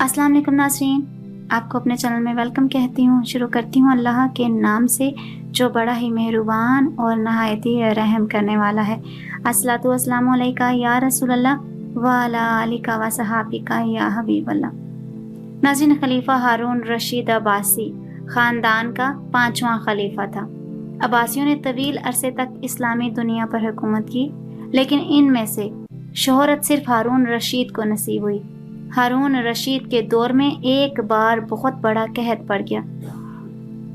अस्सलाम वालेकुम नाज़रीन, आपको अपने चैनल में वेलकम कहती हूँ। शुरू करती हूँ अल्लाह के नाम से जो बड़ा ही मेहरबान और नहायत ही रहम करने वाला है। अस्सलातु वस्सलामु अलैका या रसूलल्लाह व अला आलिका व सहाबिका या हबीबल्लाह। नाज़रीन, खलीफा हारून रशीद अब्बासी ख़ानदान का 5वां खलीफा था। अब्बासियों ने तवील अरसे तक इस्लामी दुनिया पर हुकूमत की, लेकिन इनमें से शोहरत सिर्फ हारून रशीद को नसीब हुई। हारून रशीद के दौर में एक बार बहुत बड़ा कहत पड़ गया।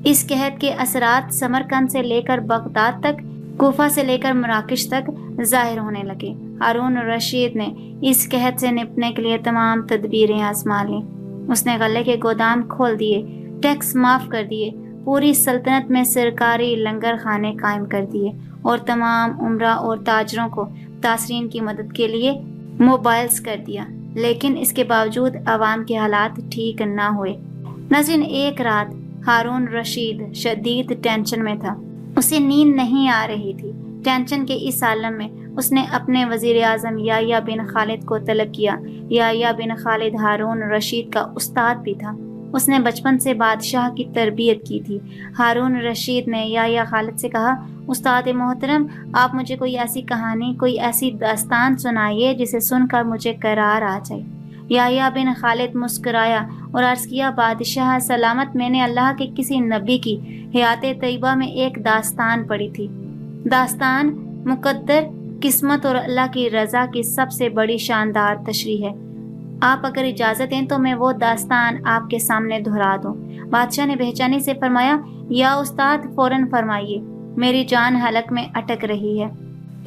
इस कहत के असरात समरकंद से लेकर बगदाद तक, कूफा से लेकर मराकश तक जाहिर होने लगे। हारून रशीद ने इस कहत से निपटने के लिए तमाम तदबीरें आजमा लीं। उसने गले के गोदाम खोल दिए, टैक्स माफ कर दिए, पूरी सल्तनत में सरकारी लंगर खाने कायम कर दिए और तमाम उमरा और ताजरों को तासरीन की मदद के लिए मोबाइल्स कर दिया। लेकिन इसके बावजूद आवाम के हालात ठीक ना हुए। नाज़रीन, एक रात हारून रशीद शदीद टेंशन में था। उसे नींद नहीं आ रही थी। टेंशन के इस आलम में उसने अपने वजीर आज़म याह्या बिन खालिद को तलब किया। याह्या बिन खालिद हारून रशीद का उस्ताद भी था। उसने बचपन से बादशाह की तरबियत की थी। हारून रशीद ने याह्या खालिद से कहा, उस्ताद मोहतरम, आप मुझे कोई ऐसी कहानी, कोई ऐसी दास्तान सुनाइए जिसे सुनकर मुझे करार आ जाए। याह्या बिन खालिद मुस्कुराया और अर्ज किया, बादशाह सलामत, मैंने अल्लाह के किसी नबी की हयात तैयबा में एक दास्तान पढ़ी थी। दास्तान मुकद्दर, किस्मत और अल्लाह की रज़ा की सबसे बड़ी शानदार तशरीह है। आप अगर इजाज़त दें तो मैं वो दास्तान आपके सामने दोहरा दूं। बादशाह ने बेचैनी से फरमाया, या उस्ताद फौरन फरमाइए, मेरी जान हलक में अटक रही है।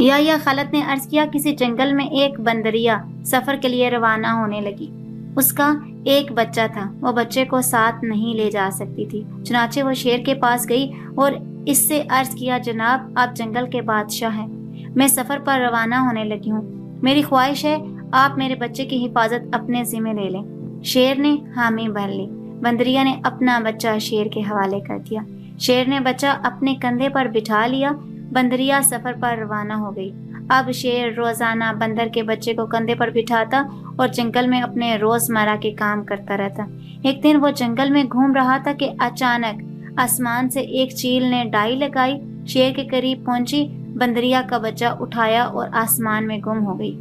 याह्या खालिद ने अर्ज किया, किसी जंगल में एक बंदरिया सफर के लिए रवाना होने लगी। उसका एक बच्चा था। वो बच्चे को साथ नहीं ले जा सकती थी। चुनाचे वो शेर के पास गई और इससे अर्ज किया, जनाब, आप जंगल के बादशाह हैं, मैं सफर पर रवाना होने लगी हूँ। मेरी ख्वाहिश है आप मेरे बच्चे की हिफाजत अपने जिम्मे ले लें। शेर ने हामी भर ली। बंदरिया ने अपना बच्चा शेर के हवाले कर दिया। शेर ने बच्चा अपने कंधे पर बिठा लिया। बंदरिया सफर पर रवाना हो गई। अब शेर रोजाना बंदर के बच्चे को कंधे पर बिठाता और जंगल में अपने रोजमर्रा के काम करता रहता। एक दिन वो जंगल में घूम रहा था कि अचानक आसमान से एक चील ने डाई लगाई, शेर के करीब पहुंची, बंदरिया का बच्चा उठाया और आसमान में गुम हो गई।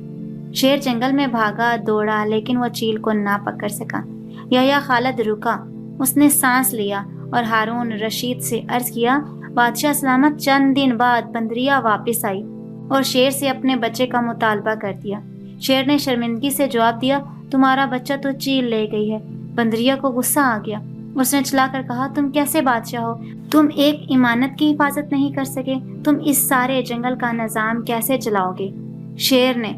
शेर जंगल में भागा दौड़ा, लेकिन वो चील को ना पकड़ सका। याह्या खालिद रुका। उसने सांस लिया और हारून रशीद से अर्ज किया, बादशाह सलामत, चंद दिन बाद बंदरिया वापस आई और शेर से अपने बच्चे का मुतालबा कर दिया। शेर ने शर्मिंदगी से जवाब दिया, तुम्हारा बच्चा तो चील ले गई है। बंदरिया को गुस्सा आ गया। उसने चिल्लाकर कहा, तुम कैसे बादशाह हो? तुम एक इमानत की हिफाजत नहीं कर सके? तुम इस सारे जंगल का निजाम कैसे चलाओगे? शेर ने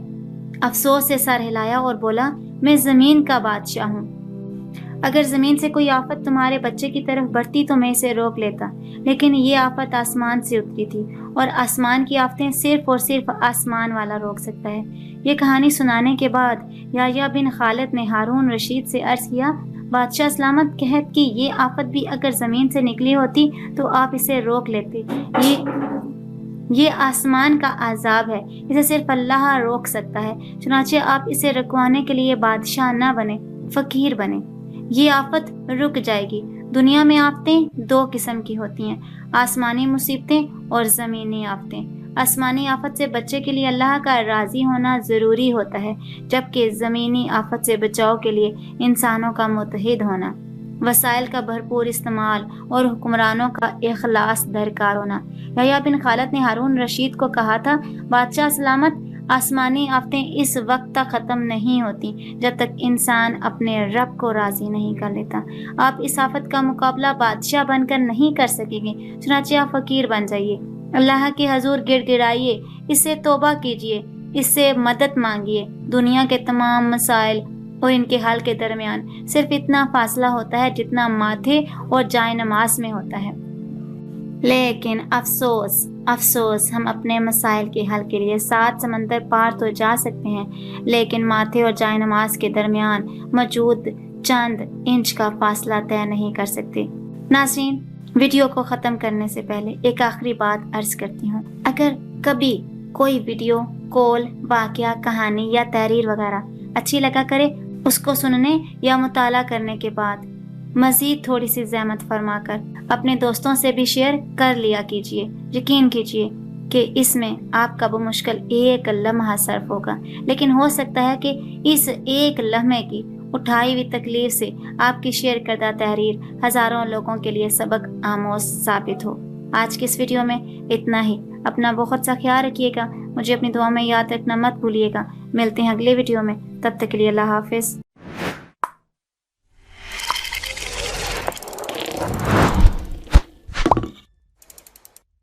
अफसोस से सर हिलाया और बोला, मैं जमीन का बादशाह हूँ। अगर जमीन से कोई आफत तुम्हारे बच्चे की तरफ बढ़ती तो मैं इसे रोक लेता, लेकिन ये आफत आसमान से उतरी थी और आसमान की आफतें सिर्फ और सिर्फ आसमान वाला रोक सकता है। ये कहानी सुनाने के बाद याह्या बिन खालिद ने हारून रशीद से अर्ज किया, बादशाह सलामत, कहत कि ये आफत भी अगर जमीन से निकली होती तो आप इसे रोक लेते। ये आसमान का आजाब है, इसे सिर्फ अल्लाह रोक सकता है। चुनाचे आप इसे रुकवाने के लिए बादशाह न बने, फकीर बने। ये आफत रुक जाएगी। दुनिया में आफतें दो किस्म की होती हैं, आसमानी मुसीबतें और ज़मीनी आफतें। आसमानी आफत से बच्चे के लिए अल्लाह का राज़ी होना ज़रूरी होता है, जबकि ज़मीनी आफत से बचाव के लिए इंसानों का मुत्तहिद होना, वसाइल का भरपूर इस्तेमाल और हुक्मरानों का इखलास दरकार होना। याह्या बिन खालिद ने हारून रशीद को कहा था, बादशाह सलामत, आसमानी आफतें इस वक्त तक ख़त्म नहीं होती जब तक इंसान अपने रब को राज़ी नहीं कर लेता। आप इस आफत का मुकाबला बादशाह बनकर नहीं कर सकेंगे, चुनाचे आप फ़कीर बन जाइए। अल्लाह के हजूर गिड़गिड़ाइए, इससे तौबा कीजिए, इससे मदद मांगिए। दुनिया के तमाम मसाइल और इनके हल के दरमियान सिर्फ इतना फासला होता है जितना माथे और जाए नमाज में होता है। लेकिन अफसोस अफसोस, हम अपने मसाइल के हल के लिए 7 समंदर पार तो जा सकते हैं, लेकिन माथे और जाए नमाज के दरमियान मौजूद चंद इंच का फासला तय नहीं कर सकते। नाज़रीन, वीडियो को ख़त्म करने से पहले एक आखिरी बात अर्ज करती हूँ। अगर कभी कोई वीडियो, कॉल, वाक़या, कहानी या तहरीर वगैरह अच्छी लगा करे اس کو سننے یا مطالعہ کرنے کے بعد مزید تھوڑی سی زحمت فرما کر اپنے دوستوں سے بھی شیئر کر لیا کیجیے۔ یقین کیجیے کہ اس میں آپ کا بمشکل ایک لمحہ صرف ہوگا، لیکن ہو سکتا ہے کہ اس ایک لمحے کی اٹھائی ہوئی تکلیف سے آپ کی شیئر کردہ تحریر ہزاروں لوگوں کے لیے سبق آموز ثابت ہو۔ آج کی اس ویڈیو میں اتنا ہی۔ اپنا بہت سا خیال رکھیے گا، مجھے اپنی دعا میں یاد رکھنا مت بھولیے گا۔ ملتے ہیں اگلے ویڈیو میں، تب تک کے لیے اللہ حافظ۔